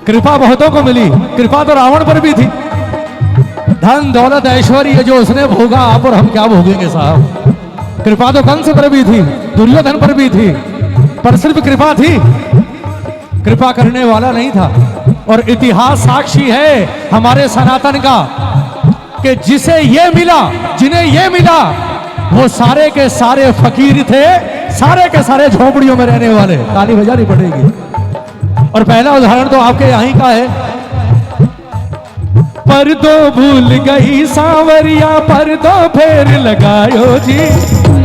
कृपा बहुतों को मिली, कृपा तो रावण पर भी थी। धन दौलत ऐश्वर्य जो उसने भोगा, आप और हम क्या भोगेंगे साहब। कृपा तो कंस पर भी थी, दुर्योधन पर भी थी, पर सिर्फ कृपा थी, कृपा करने वाला नहीं था। और इतिहास साक्षी है हमारे सनातन का कि जिसे ये मिला, जिन्हें ये मिला, वो सारे के सारे फकीर थे, सारे के सारे झोपड़ियों में रहने वाले। ताली बजानी पड़ेगी। और पहला उदाहरण तो आपके यहीं का है। पर दो भूल गई सांवरिया, पर दो फेर लगायो जी।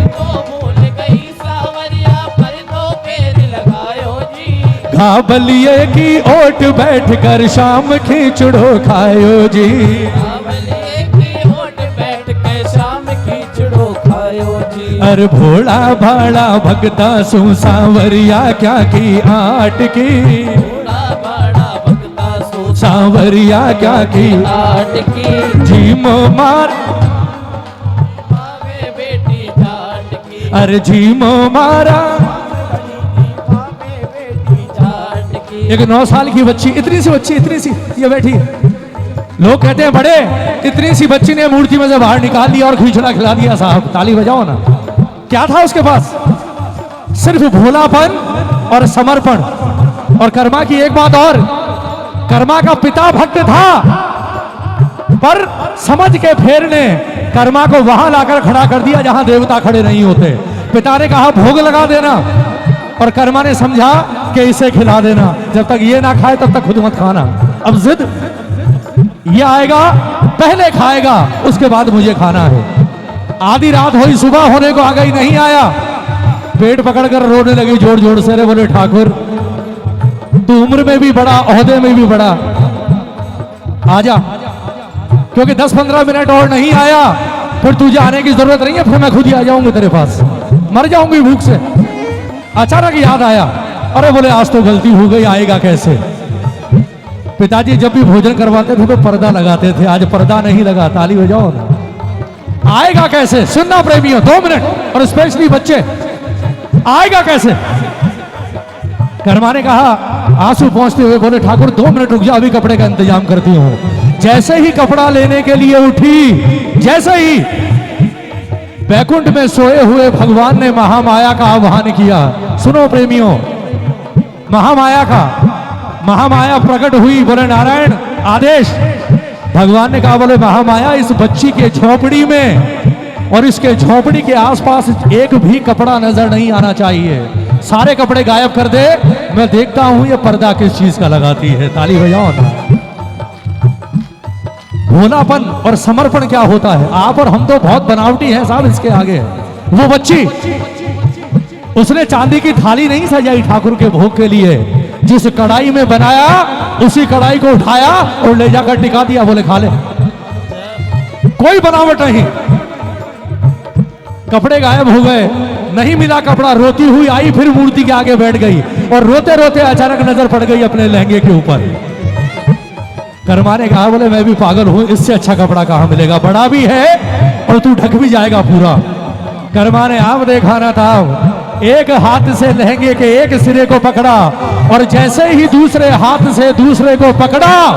भूल गई सांवरिया, पर दो फेर लगायो जी। घाबलिए की ओट बैठ कर शाम खिचड़ो खायो जी। घाबलिए की ओट बैठ के शाम खिचड़ो खायो जी। अरे भोला भाड़ा भगता सु सांवरिया क्या की आट की। भोला भाड़ा भगता सो सांवरिया क्या की आट की। झीम मार, भावे बेटी जाट की। अरे झीम मारा। भावे बेटी जाट की। एक 9 साल की बच्ची, इतनी सी बच्ची, इतनी सी, ये बैठी है। लोग कहते हैं बड़े, इतनी सी बच्ची ने मूर्ति में से बाहर निकाल लिया और खिचड़ा खिला दिया साहब। ताली बजाओ ना। क्या था उसके पास? सिर्फ भोलापन और समर्पण। और कर्मा की एक बात और, कर्मा का पिता भक्त था, पर समझ के फेर ने कर्मा को वहां लाकर खड़ा कर दिया जहां देवता खड़े नहीं होते। पिता ने कहा भोग लगा देना, और कर्मा ने समझा कि इसे खिला देना, जब तक ये ना खाए तब तक खुद मत खाना। अब जिद, ये आएगा पहले खाएगा, उसके बाद मुझे खाना है। आधी रात हुई, सुबह होने को आ गई, नहीं आया। पेट पकड़कर रोने लगी जोर जोर से। अरे बोले ठाकुर, तू उम्र में भी बड़ा, ओहदे में भी बड़ा, आजा। क्योंकि 10-15 मिनट और नहीं आया, फिर तुझे आने की जरूरत नहीं है, फिर मैं खुद ही आ जाऊंगी तेरे पास, मर जाऊंगी भूख से। अचानक याद आया, अरे बोले आज तो गलती हो गई, आएगा कैसे। पिताजी जब भी भोजन करवाते थे तो पर्दा लगाते थे, आज पर्दा नहीं लगा। ताली बजाओ ना। आएगा कैसे? सुनना प्रेमियों, 2 मिनट, और स्पेशली बच्चे, आएगा कैसे? कर्मा ने कहा, आंसू पहुंचते हुए बोले ठाकुर 2 मिनट रुक जा, अभी कपड़े का इंतजाम करती हूं। जैसे ही कपड़ा लेने के लिए उठी, जैसे ही बैकुंठ में सोए हुए भगवान ने महामाया का आह्वान किया। सुनो प्रेमियों, महामाया प्रकट हुई। बोले नारायण आदेश। भगवान ने कहा, बोले महामाया इस बच्ची के झोपड़ी में और इसके झोपड़ी के आसपास एक भी कपड़ा नजर नहीं आना चाहिए, सारे कपड़े गायब कर दे। मैं देखता हूं ये पर्दा किस चीज का लगाती है। ताली बजाओ ना। भोलापन और समर्पण क्या होता है। आप और हम तो बहुत बनावटी हैं साहब इसके आगे। वो बच्ची, उसने चांदी की थाली नहीं सजाई ठाकुर के भोग के लिए, जिस कढ़ाई में बनाया उसी कढ़ाई को उठाया और ले जाकर टिका दिया। बोले खा ले, कोई बनावट नहीं। कपड़े गायब हो गए, नहीं मिला कपड़ा, रोती हुई आई, फिर मूर्ति के आगे बैठ गई और रोते रोते अचानक नजर पड़ गई अपने लहंगे के ऊपर। कर्मा ने कहा, बोले मैं भी पागल हूं, इससे अच्छा कपड़ा कहां मिलेगा, बड़ा भी है और तू ढक भी जाएगा पूरा। कर्मा ने आप देखा ना था, एक हाथ से लहंगे के एक सिरे को पकड़ा और जैसे ही दूसरे हाथ से दूसरे को पकड़ा,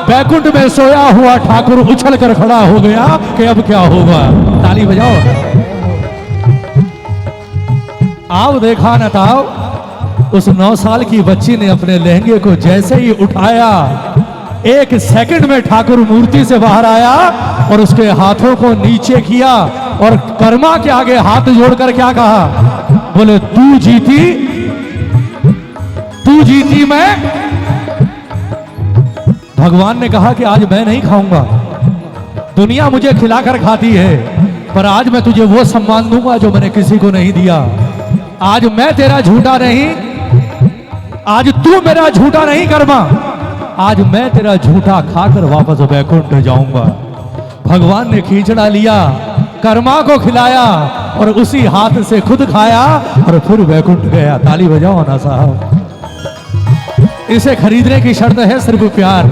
बैकुंठ में सोया हुआ ठाकुर उछल कर खड़ा हो गया कि अब क्या होगा। ताली बजाओ। आओ देखा न था, उस 9 साल की बच्ची ने अपने लहंगे को जैसे ही उठाया, 1 सेकंड में ठाकुर मूर्ति से बाहर आया और उसके हाथों को नीचे किया और कर्मा के आगे हाथ जोड़कर क्या कहा, बोले तू जीती मैं। भगवान ने कहा कि आज मैं नहीं खाऊंगा, दुनिया मुझे खिलाकर खाती है, पर आज मैं तुझे वो सम्मान दूंगा जो मैंने किसी को नहीं दिया। आज मैं तेरा झूठा नहीं, आज तू मेरा झूठा नहीं कर्मा, आज मैं तेरा झूठा खाकर वापस बैकुंठ जाऊंगा। भगवान ने खींचड़ा लिया, कर्मा को खिलाया और उसी हाथ से खुद खाया और फिर बैकुंठ गया। ताली बजाओ ना साहब। इसे खरीदने की शर्त है सिर्फ प्यार,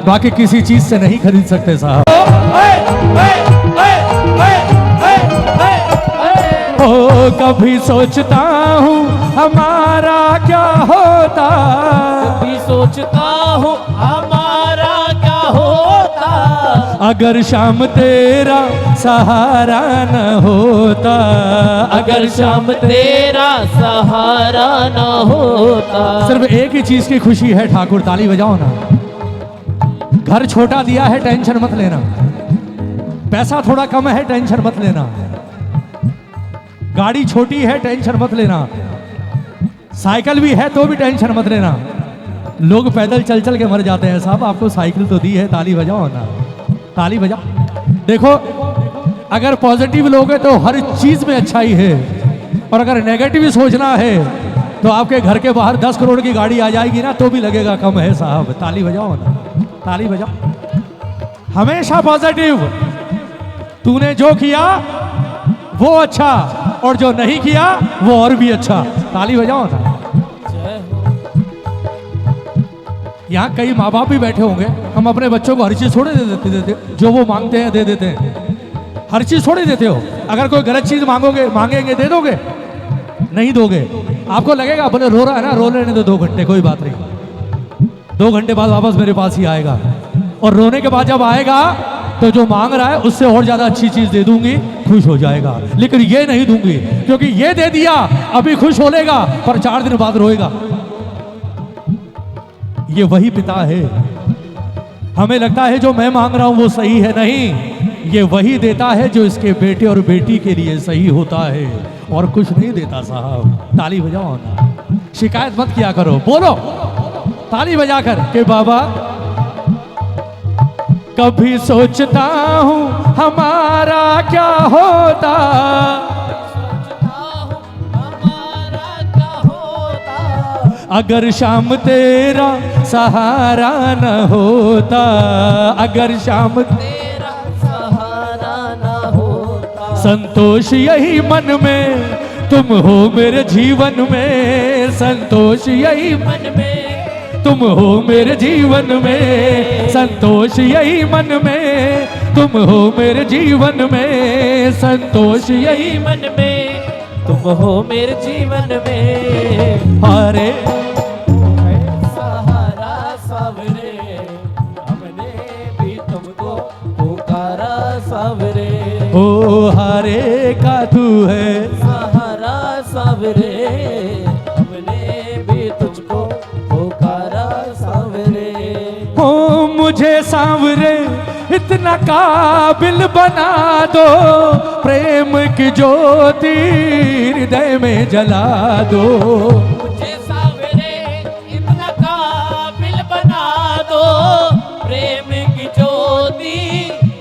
बाकी किसी चीज से नहीं खरीद सकते साहब। ओ कभी सोचता हूँ हमारा क्या होता, कभी सोचता सोचता हूँ हमारा क्या होता, अगर शाम तेरा सहारा न होता, अगर शाम तेरा सहारा न होता। सिर्फ एक ही चीज की खुशी है ठाकुर, ताली बजाओ ना। घर छोटा दिया है, टेंशन मत लेना। पैसा थोड़ा कम है, टेंशन मत लेना। गाड़ी छोटी है, टेंशन मत लेना। साइकिल भी है तो भी टेंशन मत लेना। लोग पैदल चल चल के मर जाते हैं, साहब आपको साइकिल तो दी है, ताली बजाओ ना, ताली बजाओ। देखो, अगर पॉजिटिव लोग हैं तो हर चीज में अच्छाई है, और अगर नेगेटिव सोचना है तो आपके घर के बाहर 10 करोड़ की गाड़ी आ जाएगी ना तो भी लगेगा कम है साहब। ताली बजाओ ना, ताली बजाओ। हमेशा पॉजिटिव। तूने जो किया वो अच्छा, और जो नहीं किया वो और भी अच्छा। ताली बजाओ ना। यहाँ कई माँ बाप भी बैठे होंगे, हम अपने बच्चों को हर चीज थोड़े दे देते, जो वो मांगते हैं दे देते हैं। हर चीज थोड़े देते हो। अगर कोई गलत चीज मांगेंगे दे दोगे? नहीं दोगे। आपको लगेगा बोले रो रहा है ना, रो लेने दो 2 घंटे, कोई बात नहीं। 2 घंटे बाद वापस मेरे पास ही आएगा, और रोने के बाद जब आएगा तो जो मांग रहा है उससे और ज्यादा अच्छी चीज दे दूंगी, खुश हो जाएगा। लेकिन ये नहीं दूंगी, क्योंकि ये दे दिया अभी खुश हो लेगा पर 4 दिन बाद रोएगा। ये वही पिता है। हमें लगता है जो मैं मांग रहा हूं वो सही है, नहीं, ये वही देता है जो इसके बेटे और बेटी के लिए सही होता है, और कुछ नहीं देता साहब। ताली बजाओ ना, शिकायत मत किया करो, बोलो ताली बजाकर के बाबा कभी सोचता हूँ हमारा क्या होता, अगर शाम तेरा सहारा न होता, अगर शाम तेरा सहारा न होता। संतोष यही मन में तुम हो मेरे जीवन में, संतोष यही मन में तुम हो मेरे जीवन में, संतोष यही मन में तुम हो मेरे जीवन में, संतोष यही मन में तुम हो मेरे जीवन में। हारे सहारा सावरे, हमने भी तुमको पुकारा सावरे। ओ हारे का तू है सहारा सावरे, हमने भी तुझको पुकारा सावरे। हो मुझे सांवरे इतना काबिल बना दो, प्रेम की ज्योति हृदय में जला दो। मुझे सावरे इतना काबिल बना दो, प्रेम की ज्योति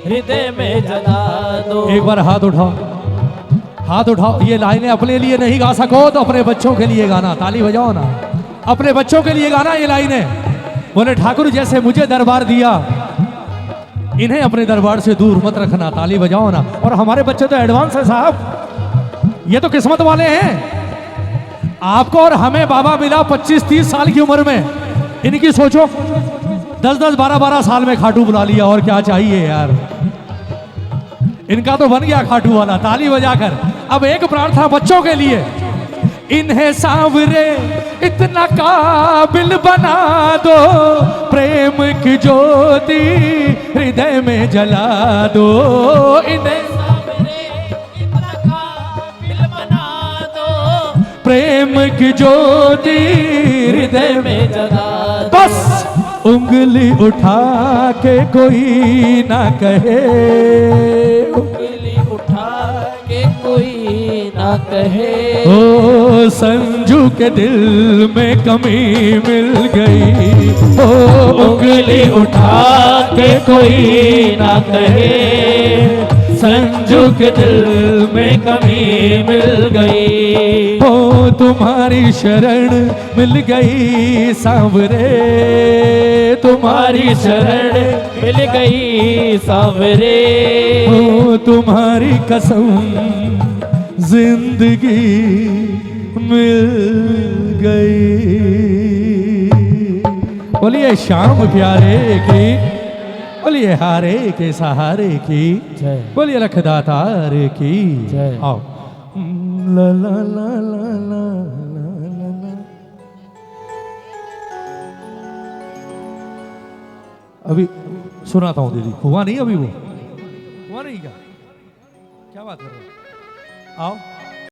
हृदय में जला दो। एक बार हाथ उठाओ, हाथ उठाओ। ये लाइनें अपने लिए नहीं गा सको तो अपने बच्चों के लिए गाना। ताली बजाओ ना, अपने बच्चों के लिए गाना ये लाइनें। बोले ठाकुर जैसे मुझे दरबार दिया, इन्हें अपने दरबार से दूर मत रखना। ताली बजाओ ना। और हमारे बच्चे तो एडवांस है साहब, ये तो किस्मत वाले हैं। आपको और हमें बाबा मिला 25-30 साल की उम्र में, इनकी सोचो 10-10, 12-12 साल में खाटू बुला लिया, और क्या चाहिए यार। इनका तो बन गया खाटू वाला। ताली बजाकर अब एक प्रार्थना बच्चों के लिए, इन्हें सांवरे इतना काबिल बना दो, प्रेम की ज्योति हृदय में जला दो। इन्हें सांवरे इतना काबिल बना दो, प्रेम की ज्योति हृदय में जला दो। बस उंगली उठा के कोई ना कहे, उंगली उठा के कोई ना कहे, ओ संजू के दिल में कमी मिल गई। ओ उंगली उठा के कोई ना कहे, संजू के दिल में कमी मिल गई। ओ तुम्हारी शरण मिल गई सांवरे, तुम्हारी शरण मिल गई सांवरे। ओ तुम्हारी कसम जिंदगी मिल गई। बोलिए श्याम प्यारे की, बोलिए हारे के सहारे की, जय। बोलिए लखदातार की जय। आओ ला ला ला ला ला ला ला ला। अभी सुनाता हूँ दीदी, हुआ नहीं अभी वो, हुआ नहीं क्या, क्या बात कर रहे हो, आओ।